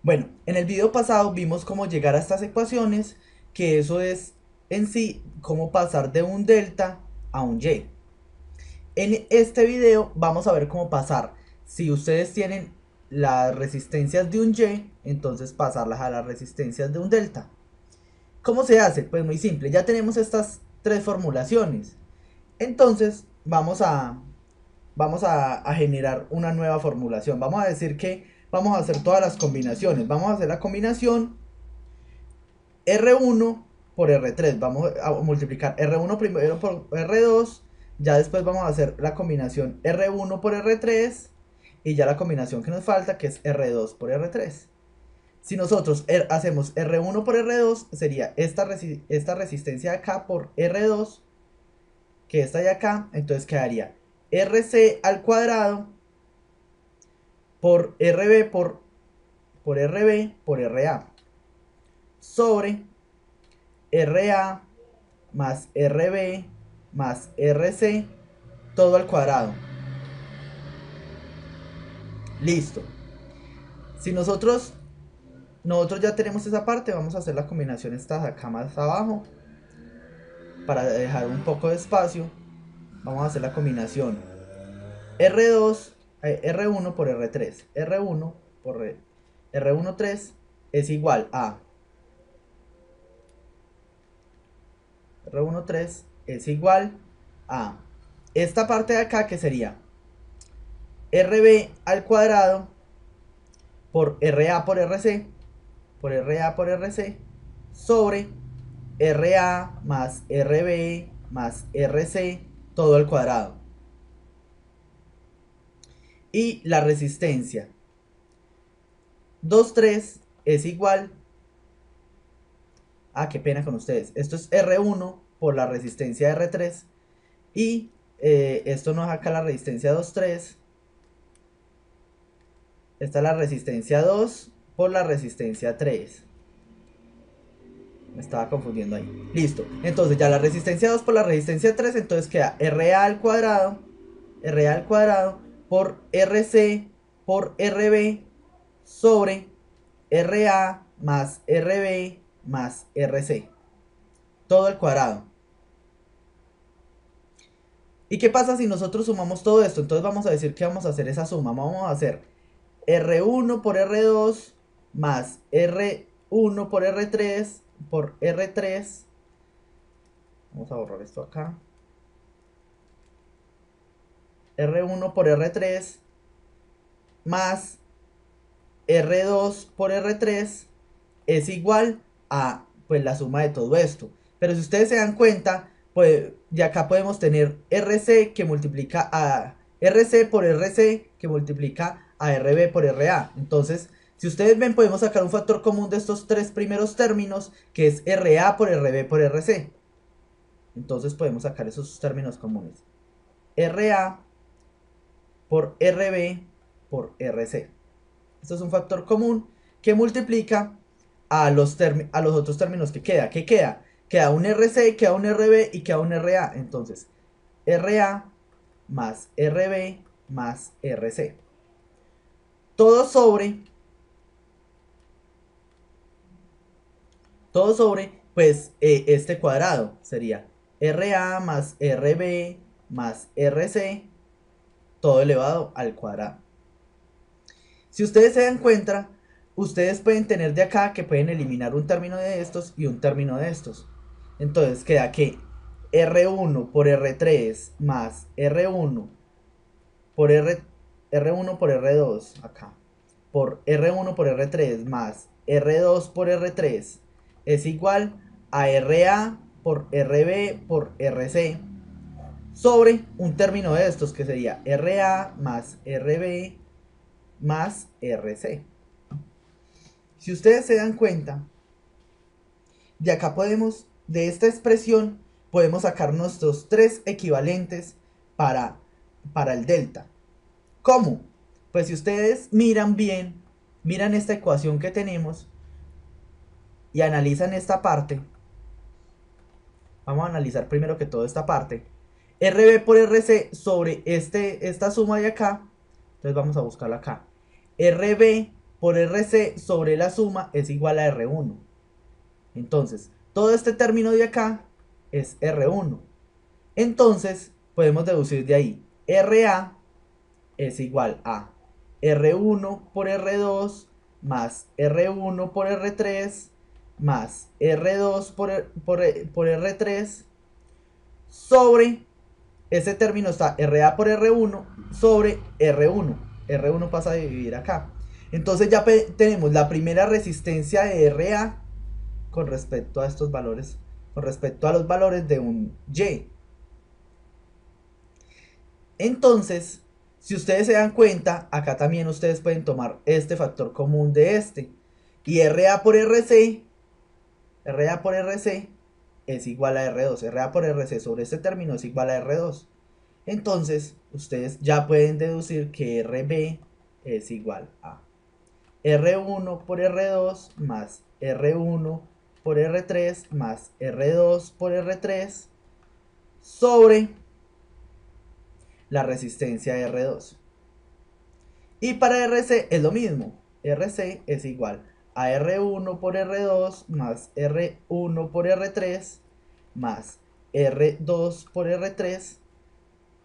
Bueno, en el video pasado vimos cómo llegar a estas ecuaciones, que eso es en sí cómo pasar de un delta a un y. En este video vamos a ver cómo pasar. Si ustedes tienen las resistencias de un y, entonces pasarlas a las resistencias de un delta. ¿Cómo se hace? Pues muy simple, ya tenemos estas tres formulaciones. Entonces vamos a generar una nueva formulación. Vamos a decir que vamos a hacer todas las combinaciones. Vamos a hacer la combinación R1 por R3. Vamos a multiplicar R1 primero por R2. Ya después vamos a hacer la combinación R1 por R3. Y ya la combinación que nos falta, que es R2 por R3. Si nosotros hacemos R1 por R2, sería esta resistencia de acá por R2, que está de acá. Entonces quedaría RC al cuadrado por RB por RB por RA sobre RA más RB más RC todo al cuadrado. Listo. Si nosotros ya tenemos esa parte, vamos a hacer la combinación esta de acá más abajo para dejar un poco de espacio. Vamos a hacer la combinación R1 por R3. R1 por R13 es igual a R13 es igual a esta parte de acá, que sería RB al cuadrado por RA por RC sobre RA más RB más RC todo al cuadrado. Y la resistencia 2,3 es igual a, qué pena con ustedes, esto es R1 por la resistencia R3 y esto nos acá la resistencia 2,3. Esta es la resistencia 2 por la resistencia 3. Me estaba confundiendo ahí. Listo. Entonces ya la resistencia 2 por la resistencia 3. Entonces queda RA al cuadrado por RC por RB sobre RA más RB más RC. Todo al cuadrado. ¿Y qué pasa si nosotros sumamos todo esto? Entonces vamos a decir que vamos a hacer esa suma. Vamos a hacer R1 por R2 más R1 por R3. Vamos a borrar esto acá. R1 por R3 más R2 por R3 es igual a, pues, la suma de todo esto. Pero si ustedes se dan cuenta, pues de acá podemos tener RC que multiplica a RC por RC que multiplica a RB por RA. Entonces, si ustedes ven, podemos sacar un factor común de estos tres primeros términos, que es RA por RB por RC. Entonces podemos sacar esos términos comunes. RA por RB por RC. Esto es un factor común que multiplica a los otros términos que queda. ¿Qué queda? Queda un RC, queda un RB y queda un RA. Entonces, RA más RB más RC. Todo sobre, pues este cuadrado sería RA más RB más RC, todo elevado al cuadrado. Si ustedes se dan cuenta, ustedes pueden tener de acá que pueden eliminar un término de estos y un término de estos. Entonces queda que R1 por R3 más R1 por R1 por R2 acá por R1 por R3 más R2 por R3 es igual a RA por RB por RC sobre un término de estos, que sería RA más RB más RC. Si ustedes se dan cuenta, de acá podemos, de esta expresión, podemos sacar nuestros tres equivalentes para el delta. ¿Cómo? Pues si ustedes miran bien, miran esta ecuación que tenemos y analizan esta parte, vamos a analizar primero que todo esta parte. RB por RC sobre esta suma de acá, entonces vamos a buscarla acá. RB por RC sobre la suma es igual a R1. Entonces, todo este término de acá es R1. Entonces, podemos deducir de ahí, RA es igual a R1 por R2 más R1 por R3 más R2 por R3 sobre, ese término está RA por R1 sobre R1. R1 pasa a dividir acá. Entonces ya tenemos la primera resistencia de RA con respecto a estos valores, con respecto a los valores de un Y. Entonces, si ustedes se dan cuenta, acá también ustedes pueden tomar este factor común de este. Y RA por RC es igual a R2. RA por RC sobre este término es igual a R2. Entonces, ustedes ya pueden deducir que RB es igual a R1 por R2 más R1 por R3 más R2 por R3 sobre la resistencia de R2. Y para RC es lo mismo. RC es igual a R1 por R2 más R1 por R3 más R2 por R3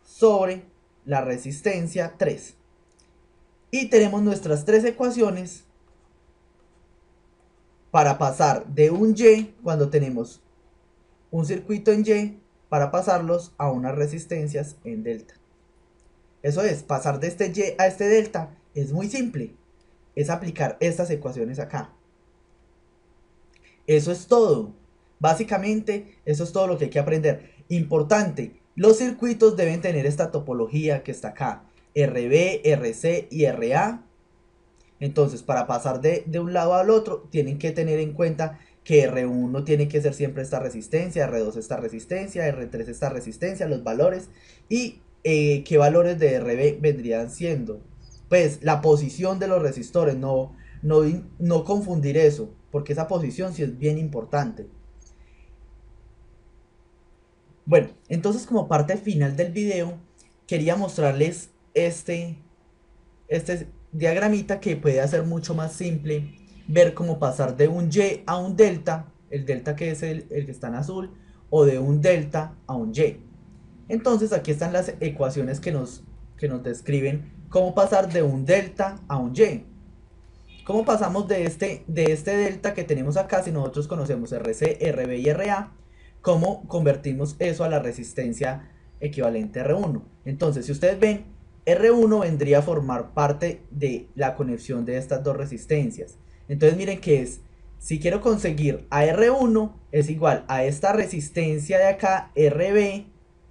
sobre la resistencia 3. Y tenemos nuestras tres ecuaciones para pasar de un Y, cuando tenemos un circuito en Y, para pasarlos a unas resistencias en delta. Eso es, pasar de este Y a este delta es muy simple. Es aplicar estas ecuaciones acá. Eso es todo. Básicamente, eso es todo lo que hay que aprender. Importante, los circuitos deben tener esta topología que está acá. RB, RC y RA. Entonces, para pasar de un lado al otro, tienen que tener en cuenta que R1 tiene que ser siempre esta resistencia, R2 esta resistencia, R3 esta resistencia, los valores. Y qué valores de RB vendrían siendo. Pues la posición de los resistores, no confundir eso, porque esa posición sí es bien importante. Bueno, entonces como parte final del video, quería mostrarles este diagramita que puede hacer mucho más simple ver cómo pasar de un Y a un delta, el delta que es el que está en azul, o de un delta a un Y. Entonces aquí están las ecuaciones que nos describen cómo pasar de un delta a un Y. ¿Cómo pasamos de este delta que tenemos acá si nosotros conocemos RC, RB y RA? ¿Cómo convertimos eso a la resistencia equivalente a R1? Entonces, si ustedes ven, R1 vendría a formar parte de la conexión de estas dos resistencias. Entonces miren que es, si quiero conseguir a R1 es igual a esta resistencia de acá, RB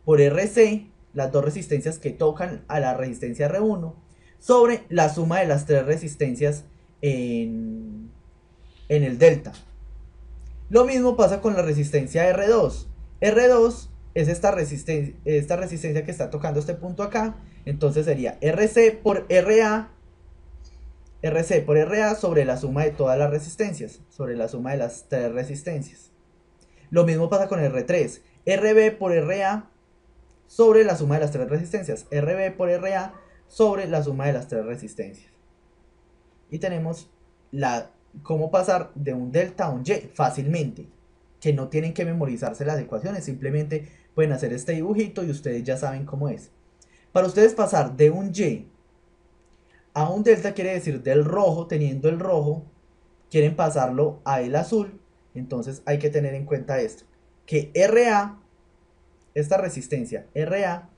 por RC, las dos resistencias que tocan a la resistencia R1, sobre la suma de las tres resistencias en el delta. Lo mismo pasa con la resistencia R2. R2 es esta resistencia que está tocando este punto acá. Entonces sería RC por RA sobre la suma de todas las resistencias, sobre la suma de las tres resistencias. Lo mismo pasa con R3. RB por RA sobre la suma de las tres resistencias. RB por RA sobre la suma de las tres resistencias. Y tenemos cómo pasar de un delta a un Y fácilmente, que no tienen que memorizarse las ecuaciones, simplemente pueden hacer este dibujito y ustedes ya saben cómo es. Para ustedes pasar de un Y a un delta quiere decir del rojo, teniendo el rojo, quieren pasarlo a el azul, entonces hay que tener en cuenta esto, que RA, esta resistencia RA,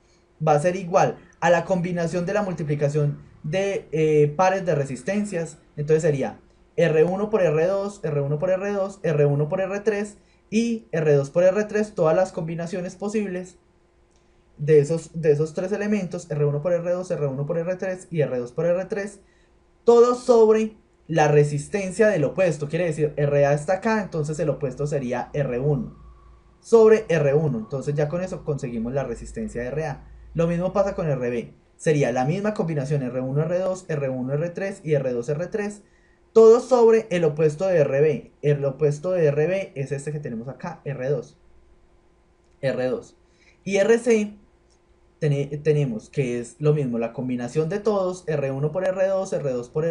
va a ser igual a la combinación de la multiplicación de pares de resistencias. Entonces sería R1 por R2, R1 por R2, R1 por R3 y R2 por R3, todas las combinaciones posibles de esos tres elementos, R1 por R2, R1 por R3 y R2 por R3, todo sobre la resistencia del opuesto. Quiere decir, RA está acá, entonces el opuesto sería R1 sobre R1. Entonces ya con eso conseguimos la resistencia de RA. Lo mismo pasa con RB. Sería la misma combinación R1, R2, R1, R3 y R2, R3. Todo sobre el opuesto de RB. El opuesto de RB es este que tenemos acá, R2. R2. Y RC tenemos que es lo mismo, la combinación de todos, R1 por R2, R2 por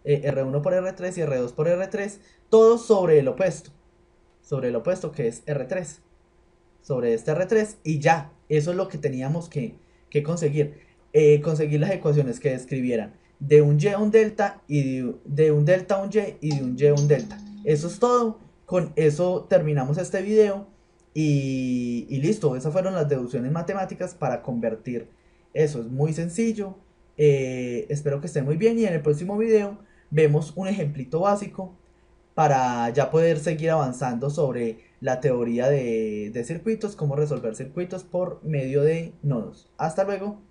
R1 por R3 y R2 por R3, todos sobre el opuesto que es R3, sobre este R3 y ya, eso es lo que teníamos que conseguir. Conseguir las ecuaciones que describieran de un Y a un delta y de un delta a un Y y de un Y a un delta. Eso es todo. Con eso terminamos este video y listo. Esas fueron las deducciones matemáticas para convertir. Eso es muy sencillo. Espero que estén muy bien y en el próximo video vemos un ejemplito básico para ya poder seguir avanzando sobre la teoría de circuitos, cómo resolver circuitos por medio de nodos. Hasta luego.